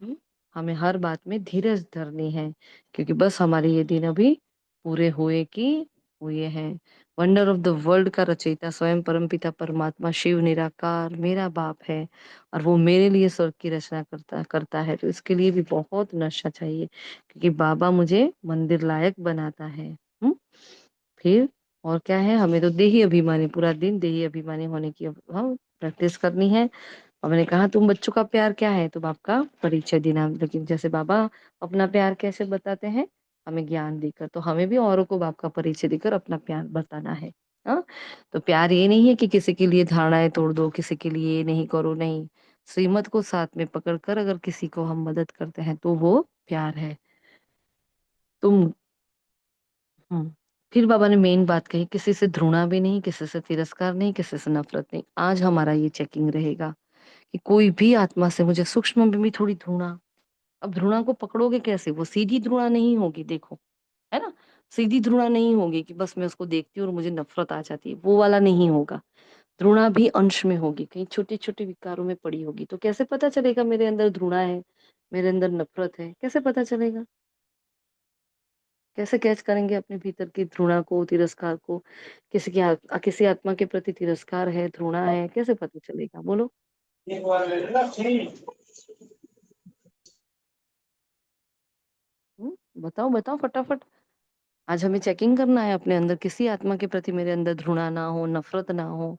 हम्म, हमें हर बात में धीरज धरनी है, क्योंकि बस हमारे ये दिन अभी पूरे हुए हैं। वंडर ऑफ द वर्ल्ड का रचयिता स्वयं परमपिता परमात्मा शिव निराकार मेरा बाप है, और वो मेरे लिए स्वर्ग की रचना करता करता है। तो इसके लिए भी बहुत नशा चाहिए, क्योंकि बाबा मुझे मंदिर लायक बनाता है। फिर और क्या है, हमें तो देही अभिमानी, पूरा दिन देही अभिमानी होने की हम प्रैक्टिस करनी है। और मैंने कहा तुम बच्चों का प्यार क्या है, तो बाप का परिचय देना। लेकिन जैसे बाबा अपना प्यार कैसे बताते हैं? हमें ज्ञान देकर, तो हमें भी औरों को बाप का परिचय देकर अपना प्यार बताना है। हाँ, तो प्यार ये नहीं है कि किसी के लिए धारणाएं तोड़ दो, किसी के लिए ये नहीं करो, नहीं। श्रीमत को साथ में पकड़कर अगर किसी को हम मदद करते हैं तो वो प्यार है। तुम हम्म फिर बाबा ने मेन बात कही, किसी से घृणा भी नहीं, किसी से तिरस्कार नहीं, किसी से नफरत नहीं। आज हमारा ये चेकिंग रहेगा कि कोई भी आत्मा से मुझे सूक्ष्म में भी थोड़ी घृणा, अब ध्रुणा को पकड़ोगे कैसे? वो सीधी ध्रुणा नहीं होगी, देखो, है ना? सीधी ध्रुणा नहीं होगी कि बस मैं उसको देखती हूँ और मुझे नफ़रत आ जाती है, वो वाला नहीं होगा। ध्रुणा भी अंश में होगी, कहीं छोटे-छोटे विकारों में पड़ी होगी। तो कैसे पता चलेगा मेरे अंदर ध्रुणा है, मेरे अंदर नफ़रत है? कैसे पता चलेगा? कैसे कैच करेंगे अपने भीतर की ध्रुणा को, तिरस्कार को? किसी आत्मा के प्रति तिरस्कार है, ध्रुणा है, कैसे पता चलेगा? बोलो? बताओ, बताओ फटाफट। आज हमें चेकिंग करना है अपने अंदर, किसी आत्मा के प्रति मेरे अंदर ध्रुणा ना हो, नफ़रत ना हो।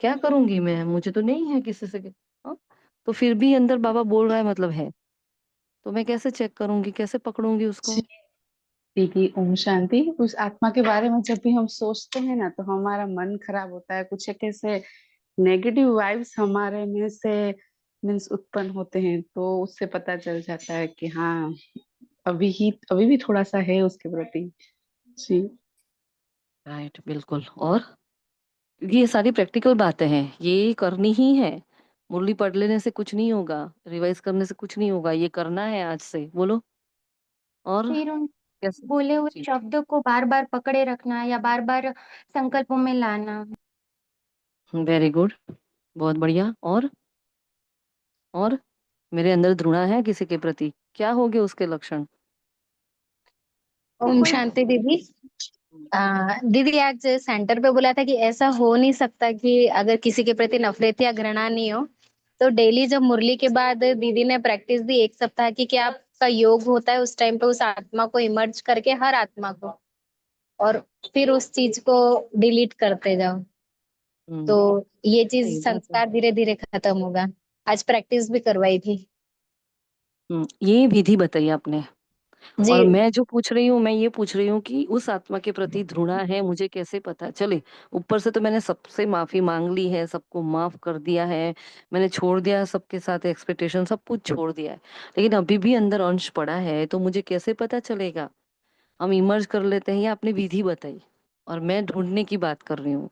क्या करूँगी मैं? मुझे तो नहीं है किसी से हाँ? तो फिर भी अंदर बाबा बोल रहा है मतलब है। तो मैं कैसे चेक करूँगी, कैसे पकड़ूँगी उसको? दीदी ओम शांति। उस आत्मा के बारे में जब भी हम सोचते हैं ना तो हमारा मन खराब होता है, कुछ एक ऐसे नेगेटिव वाइब्स हमारे में से मीन्स उत्पन्न होते हैं, तो उससे पता चल जाता है कि हाँ अभी भी थोड़ा सा है उसके प्रति। जी। राइट, बिल्कुल। और ये सारी प्रैक्टिकल बातें हैं, ये करनी ही है। मुरली पढ़ लेने से कुछ नहीं होगा, रिवाइज़ करने से कुछ नहीं होगा, ये करना है आज से। बोलो और फिर उन कैसे? बोले हुए जी। शब्दों को बार-बार पकड़े रखना या बार-बार संकल्पों में लाना। वेरी गुड, बहुत बढ़िया। और मेरे अंदर घृणा है किसी के प्रति, क्या होंगे उसके लक्षण? ओम कोई शांति दीदी। दीदी आज सेंटर पे बोला था कि ऐसा हो नहीं सकता कि अगर किसी के प्रति नफरत या घृणा नहीं हो, तो डेली जब मुरली के बाद दीदी ने प्रैक्टिस दी 1 सप्ताह की कि आपका योग होता है उस टाइम पे उस आत्मा को इमर्ज करके हर आत्मा को और फिर उस चीज को डिलीट करते जाओ, तो हुँ, ये चीज सही बात है। संस्कार धीरे धीरे खत्म होगा। आज प्रैक्टिस भी करवाई थी। ये विधि बताई आपने। जी। और मैं जो पूछ रही हूँ, मैं ये पूछ रही हूँ कि उस आत्मा के प्रति घृणा है, मुझे कैसे पता चले? ऊपर से तो मैंने सबसे माफ़ी माँग ली है, सबको माफ़ कर दिया है, मैंने छोड़ दिया सबके साथ एक्सपेक्टेशन सब कुछ छोड़ दिया है। लेकिन अभी भी अंदर अंश पड़ा है, तो मुझे कैसे पता चलेगा? हम इमर्ज कर लेते हैं, ये आपने विधि बताई और मैं ढूँढने की बात कर रही हूँ।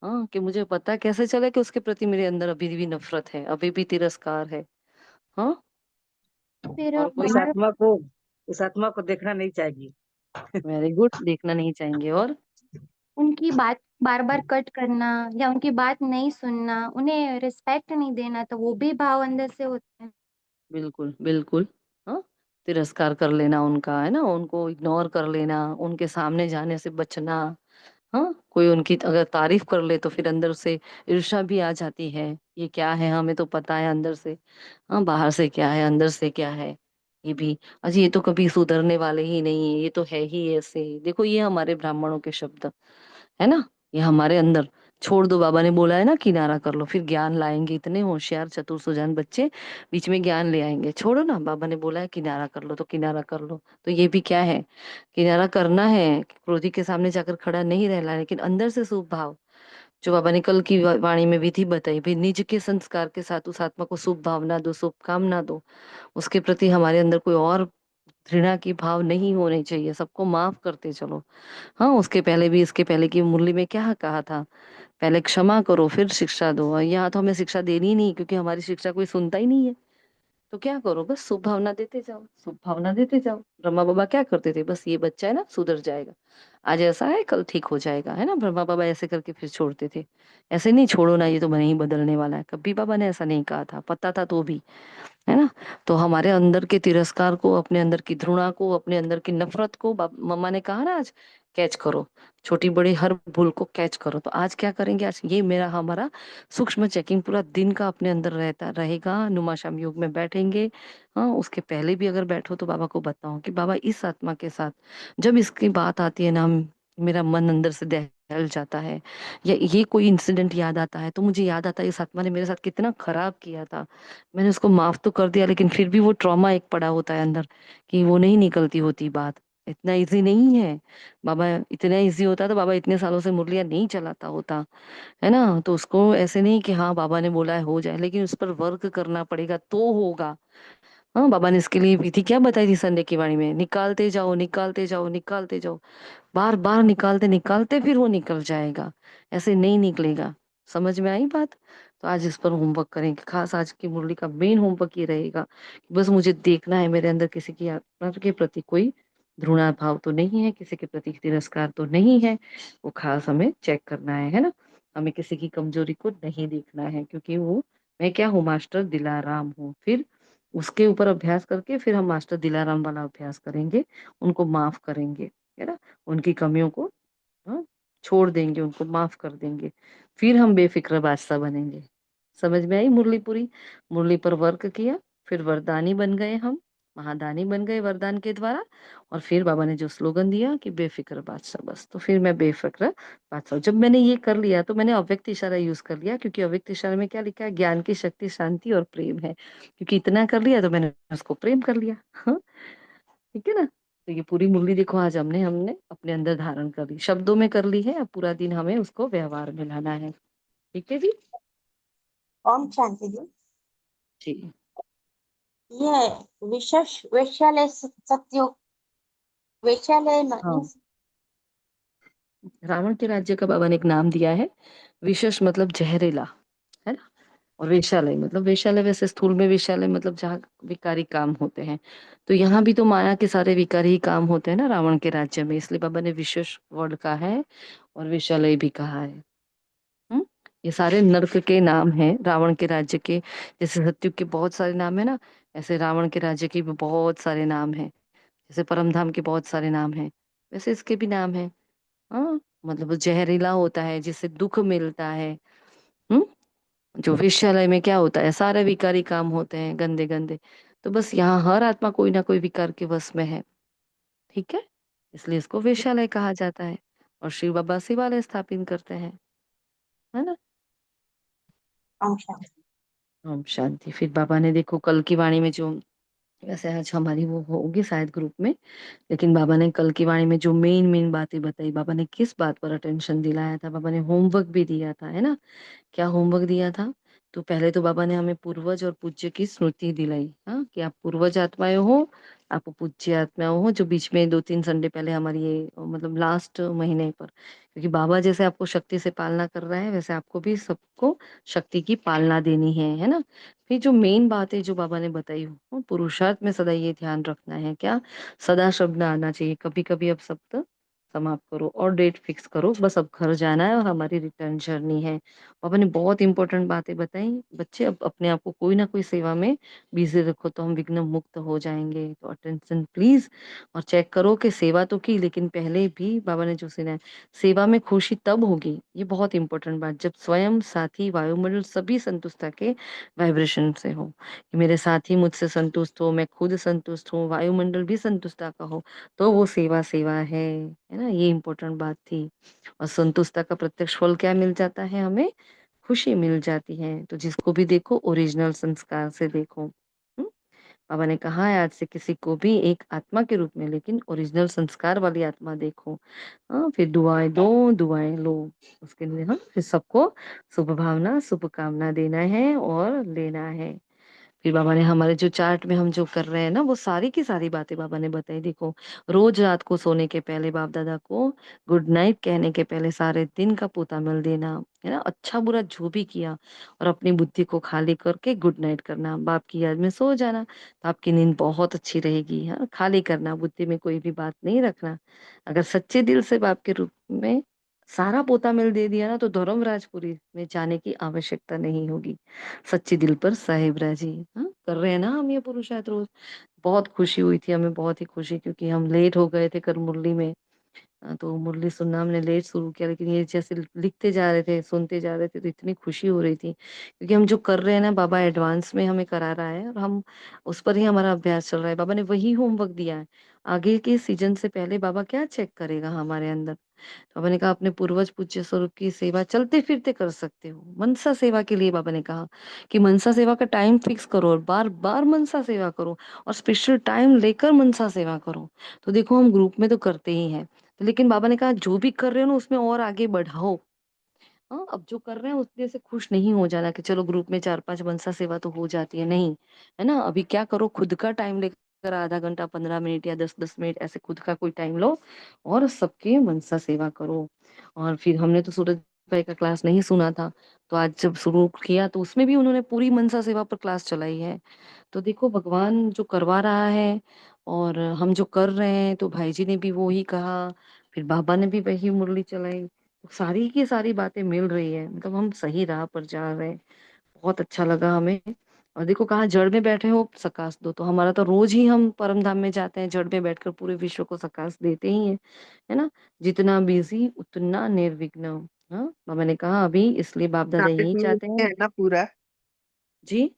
हाँ, कि मुझे पता कैसे चले कि उसके प्रति मेरे अंदर अभी भी नफ़रत है, अभी भी तिरस्कार है? हाँ, फिर और कोई? उस आत्मा को उस आत्मा को देखना नहीं चाहिए। वेरी गुड, देखना नहीं चाहेंगे और? उनकी बात बार-बार कट करना या उनकी बात नहीं सुनना, उन्हें रिस्पेक्ट नहीं देना, तो वो भी भाव अंदर से होता है। बिल्कुल, बिल्कुल। हाँ, तिरस्कार कर लेना उनका, है ना? उनको इग्नोर कर लेना, उनके सामने जाने से बचना, हाँ? कोई उनकी अगर तारीफ़ कर ले तो फिर अंदर से ईर्ष्या भी आ जाती है, ये क्या है हमें तो पता है अंदर से, हाँ, बाहर से क्या है, अंदर से क्या है? ये भी अजी ये तो कभी सुधरने वाले ही नहीं है, ये तो है ही ऐसे। देखो ये हमारे ब्राह्मणों के शब्द, है ना? ये हमारे अंदर छोड़ दो बाबा ने बोला है ना किनारा कर लो, फिर ज्ञान लाएँगे इतने होशियार चतुर सुजान बच्चे बीच में ज्ञान ले आएँगे। छोड़ो ना बाबा ने बोला है किनारा कर लो तो किनारा कर लो। तो ये भी क्या है? किनारा करना है, क्रोधी के सामने जाकर खड़ा नहीं रहना है लेकिन अंदर से शुभ भाव जो बाबा ने कल की वाणी में विधि बताई भई निज के संस्कार के साथ उस आत्मा को शुभ भावना दो, शुभकामना दो। उसके प्रति हमारे अंदर कोई और घृणा की भाव नहीं होने चाहिए, सबको माफ़ करते चलो। हाँ, उसके पहले भी इसके पहले की मुरली में क्या कहा था? पहले क्षमा करो फिर शिक्षा दो और यहाँ तो हमें शिक्षा देनी ही नहीं क्योंकि हमारी शिक्षा कोई सुनता ही नहीं है। तो क्या करो बस शुभ भावना देते जाओ, शुभ भावना देते जाओ। ब्रह्मा बाबा क्या करते थे? बस ये बच्चा है ना सुधर जाएगा। आज ऐसा है कल ठीक हो जाएगा, है ना? ब्रह्मा बाबा ऐसे करके फिर छोड़ते थे। ऐसे नहीं छोड़ो ना ये तो नहीं बदलने वाला है। कभी बाबा ने ऐसा नहीं कहा था, पता था तो भी। है ना? तो हमारे अंदर के तिरस्कार को, अपने अंदर की घृणा को, अपने अंदर की नफ़रत को मम्मा ने कहा ना आज कैच करो। छोटी-बड़ी हर भूल को कैच करो। तो आज क्या करेंगे? आज ये मेरा हमारा सूक्ष्म चेकिंग पूरा दिन का अपने अंदर रहता रहेगा। नुमाशाम योग में बैठेंगे। हाँ, उसके पहले भी अगर बैठो तो बाबा को बताओ कि बाबा इस आत्मा के साथ जब इसकी बात आती है ना मेरा मन अंदर से दहल जाता है या ये कोई इंसिडेंट याद आता है तो मुझे याद आता है इस आत्मा ने मेरे साथ कितना खराब किया था। मैंने उसको माफ़ तो कर दिया लेकिन फिर भी वो ट्रॉमा एक पड़ा होता है अंदर कि वो नहीं निकलती होती बात। इतना ईज़ी नहीं है। बाबा इतना ईज़ी होता तो बाबा इतने सालों से मुरलियाँ नहीं चलाता होता, है ना? तो उसको ऐसे नहीं कि हाँ, बाबा ने बोला है हो जाए लेकिन उस पर वर्क करना पड़ेगा तो होगा। हाँ, बाबा ने इसके लिए विधि क्या बताई थी संडे की वाणी में? निकालते जाओ, निकालते जाओ, निकालते जाओ। बार-बार निकालते-निकालते फिर वो निकल जाएगा, ऐसे नहीं निकलेगा। समझ में आई बात? तो आज इस पर होमवर्क करेंगे। खास आज की मुरली का मेन होमवर्क ये रहेगा कि बस मुझे देखना है मेरे अंदर किसी की आत्मा के प्रति कोई घृणा भाव तो नहीं है, किसी के प्रति तिरस्कार तो नहीं है। वो खास हमें चेक करना है ना? हमें किसी की कमजोरी को नहीं देखना है, क्योंकि वो मैं क्या हूँ, मास्टर दिलाराम हूँ। फिर उसके ऊपर अभ्यास करके फिर हम मास्टर दिलाराम वाला अभ्यास करेंगे, उनको माफ करेंगे, है ना? उनकी कमियों को हाँ, छोड़ देंगे, उनको माफ कर देंगे। फिर हम बेफिक्र बादशाह बनेंगे। समझ में आई मुरली पूरी? मुरली पर वर्क किया, फिर वरदानी बन गए हम, महादानी बन गए वरदान के द्वारा। और फिर बाबा ने जो स्लोगन दिया कि बेफिक्र बादशाह बस, तो फिर मैं बेफिक्र बादशाह। जब मैंने ये कर लिया तो मैंने अव्यक्त इशारा यूज कर लिया, क्योंकि अव्यक्त इशारे में क्या लिखा है, ज्ञान की शक्ति, शांति और प्रेम है। क्योंकि इतना कर लिया तो मैंने उसको प्रेम कर लिया। हाँ, ठीक है ना? तो ये पूरी मुरली देखो आज हमने हमने अपने अंदर धारण कर ली, शब्दों में कर ली है। अब पूरा दिन हमें उसको व्यवहार में लाना है। ठीक है जी? ओम शांति जी। जी ये विशेष वैश्यालय सत्योग, वैश्यालय हाँ, मीन्स रावण के राज्य का बाबा ने एक नाम दिया है। विशेष मतलब जहरीला, है ना? और वेश्यालय मतलब, वेश्यालय वैसे स्थूल में वेश्यालय मतलब जहाँ विकारी काम होते हैं। तो यहाँ भी तो माया के सारे विकारी ही काम होते हैं ना रावण के राज्य में, इसलिए बाबा ने विशेष वर्ड कहा है और वेश्यालय भी कहा है। हम्म? ये सारे नर्क के नाम हैं रावण के राज्य के। जैसे सत्युग के बहुत सारे नाम है ना, ऐसे रावण के राज्य के भी बहुत सारे नाम हैं। जैसे परमधाम के बहुत सारे नाम हैं, वैसे इसके भी नाम है। हाँ, मतलब वो जहरीला होता है, जिससे दुख मिलता है। हम्म? जो वेश्यालय में क्या होता है, सारे विकारी काम होते हैं गंदे गंदे। तो बस यहाँ हर आत्मा कोई ना कोई विकार के वश में है। ठीक है, इसलिए इसको वेश्यालय कहा जाता है। और शिव बाबा शिवालय स्थापित करते हैं, है ना? ओम शांति। ओम शांति। फिर बाबा ने देखो कल की वाणी में जो, वैसे आज हमारी वो होगी शायद ग्रुप में, लेकिन बाबा ने कल की वाणी में जो मेन मेन बातें बताई, बाबा ने किस बात पर अटेंशन दिलाया था, बाबा ने होमवर्क भी दिया था, है ना? क्या होमवर्क दिया था? तो पहले तो बाबा ने हमें पूर्वज और पूज्य की स्मृति दिलाई, हाँ, कि आप पूर्वज आत्माएं हो, आप पूज्य आत्माएं हो, जो बीच में 2-3 संडे पहले हमारी ये मतलब लास्ट महीने पर, क्योंकि बाबा जैसे आपको शक्ति से पालना कर रहा है, वैसे आपको भी सबको शक्ति की पालना देनी है ना? फिर जो मेन बात है जो बाबा ने बताई, पुरुषार्थ में सदा ये ध्यान रखना है, क्या सदा शब्द आना चाहिए, कभी कभी अब शब्द समाप्त करो और डेट फिक्स करो, बस अब घर जाना है और हमारी रिटर्न जर्नी है। पापा ने बहुत इंपॉर्टेंट बातें बताई। बच्चे अब अपने आप को कोई ना कोई सेवा में बिजी रखो तो हम विघ्न मुक्त हो जाएंगे। तो अटेंशन प्लीज, और चेक करो कि सेवा तो की, लेकिन पहले भी बाबा ने जो सुना, सेवा में खुशी तब होगी, ये बहुत इंपॉर्टेंट बात, जब स्वयं साथी वायुमंडल सभी संतुष्टता के वाइब्रेशन से हो, कि मेरे साथी मुझसे संतुष्ट हो, मैं खुद संतुष्ट हूँ, वायुमंडल भी संतुष्टता का हो, तो वो सेवा सेवा है ना? ये इंपॉर्टेंट बात थी। और संतुष्टता का प्रत्यक्ष फल क्या मिल जाता है हमें? खुशी मिल जाती है। तो जिसको भी देखो ओरिजिनल संस्कार से देखो। बाबा ने कहा है आज से किसी को भी एक आत्मा के रूप में, लेकिन ओरिजिनल संस्कार वाली आत्मा देखो। हाँ, फिर दुआएं दो, दुआएं लो, उसके लिए हम फिर सबको शुभ भावना शुभ कामना देना है और लेना है। फिर बाबा ने हमारे जो चार्ट में हम जो कर रहे हैं ना, वो सारी की सारी बातें बाबा ने बताई। देखो, रोज रात को सोने के पहले बाप दादा को गुड नाइट कहने के पहले सारे दिन का पोता मिल देना, है ना? अच्छा बुरा जो भी किया, और अपनी बुद्धि को खाली करके गुड नाइट करना, बाप की याद में सो जाना, तो आपकी नींद बहुत अच्छी रहेगी। है, खाली करना, बुद्धि में कोई भी बात नहीं रखना। अगर सच्चे दिल से बाप के रूप में सारा पोता मिल दे दिया ना, तो धर्मराजपुरी में जाने की आवश्यकता नहीं होगी। सच्चे दिल पर साहिब राजी। हाँ, कर रहे हैं ना हम ये पुरुषार्थ रोज। बहुत खुशी हुई थी हमें, बहुत ही खुशी, क्योंकि हम लेट हो गए थे कर मुरली में। तो मुरली सुनना हमने लेट शुरू किया, लेकिन ये जैसे लिखते जा रहे थे, सुनते जा रहे थे, तो इतनी खुशी हो रही थी, क्योंकि हम जो कर रहे हैं ना, बाबा एडवांस में हमें करा रहा है और हम उस पर ही हमारा अभ्यास चल रहा है। बाबा ने वही होमवर्क दिया है। आगे के सीजन से पहले बाबा क्या चेक करेगा हमारे अंदर? तो बाबा ने कहा अपने पूर्वज पूज्य स्वरूप की सेवा चलते फिरते कर सकते हो। मनसा सेवा के लिए बाबा ने कहा कि मनसा सेवा का टाइम फिक्स करो और बार बार मनसा सेवा करो, और स्पेशल टाइम लेकर मनसा सेवा करो। तो देखो हम ग्रुप में तो करते ही हैं, तो लेकिन बाबा ने कहा जो भी कर रहे हो ना उसमें और आगे बढ़ाओ। हाँ, अब जो कर रहे हैं उसमें से खुश नहीं हो जाना कि चलो ग्रुप में 4-5 मनसा सेवा तो हो जाती है, नहीं, है ना? अभी क्या करो, खुद का टाइम लेकर आधा घंटा 15 मिनट या 10-10 मिनट ऐसे खुद का कोई टाइम लो और सबके मनसा सेवा करो। और फिर हमने तो सूरज भाई का क्लास नहीं सुना था, तो आज जब शुरू किया तो उसमें भी उन्होंने पूरी मनसा सेवा पर क्लास चलाई है। तो देखो भगवान जो करवा रहा है और हम जो कर रहे हैं, तो भाई जी ने भी वो ही कहा, फिर बाबा ने भी वही मुरली चलाई। तो सारी की सारी बातें मिल रही है, मतलब हम सही राह पर जा रहे हैं। बहुत अच्छा लगा हमें। और देखो कहाँ जड़ में बैठे हो सकाश दो, तो हमारा तो रोज ही हम परम धाम में जाते हैं, जड़ में बैठकर पूरे विश्व को सकाश देते ही हैं, है ना? जितना बिजी उतना निर्विघ्न। हाँ, बाबा ने कहा अभी, इसलिए बाप दादा चार्ट यही में चाहते है हैं। ना पूरा, जी,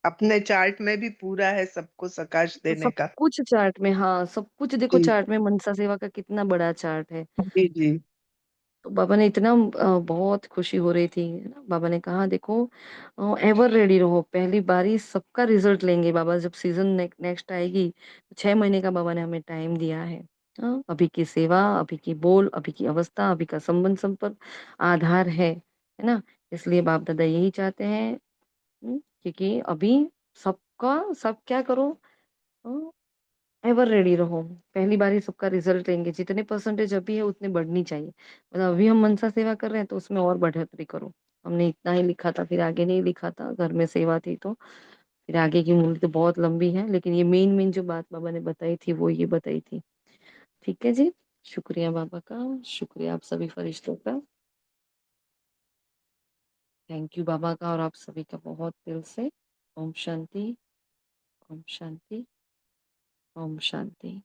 अपने चार्ट में भी पूरा है सबको सकाश तो देने सब का। कुछ चार्ट में, हाँ सब कुछ देखो जी चार्ट में, मनसा सेवा का कितना बड़ा चार्ट है। जी जी। तो बाबा ने इतना बहुत खुशी हो रही थी, है ना? बाबा ने कहा देखो एवर रेडी रहो, पहली बारी सबका रिजल्ट लेंगे बाबा, जब सीजन नेक्स्ट आएगी। 6 महीने का बाबा ने हमें टाइम दिया है। हाँ, अभी की सेवा, अभी की बोल, अभी की अवस्था, अभी का संबंध संपर्क आधार है ना? इसलिए बाप दादा यही चाहते हैं। क्योंकि अभी सबका सब क्या करो, एवर रेडी रहो, पहली बार ही सबका रिजल्ट लेंगे, जितने परसेंटेज अभी है उतने बढ़नी चाहिए। मतलब अभी हम मनसा सेवा कर रहे हैं तो उसमें और बढ़ोतरी करो। हमने इतना ही लिखा था, फिर आगे नहीं लिखा था, घर में सेवा थी तो फिर आगे की मूवी तो बहुत लंबी है, लेकिन ये मेन मेन जो बात बाबा ने बताई थी वो ये बताई थी। ठीक है जी, शुक्रिया बाबा का, शुक्रिया आप सभी फरिश्तों का, थैंक यू बाबा का, और आप सभी का बहुत दिल से। ओम शांति, ओम शांति, ओम शांति।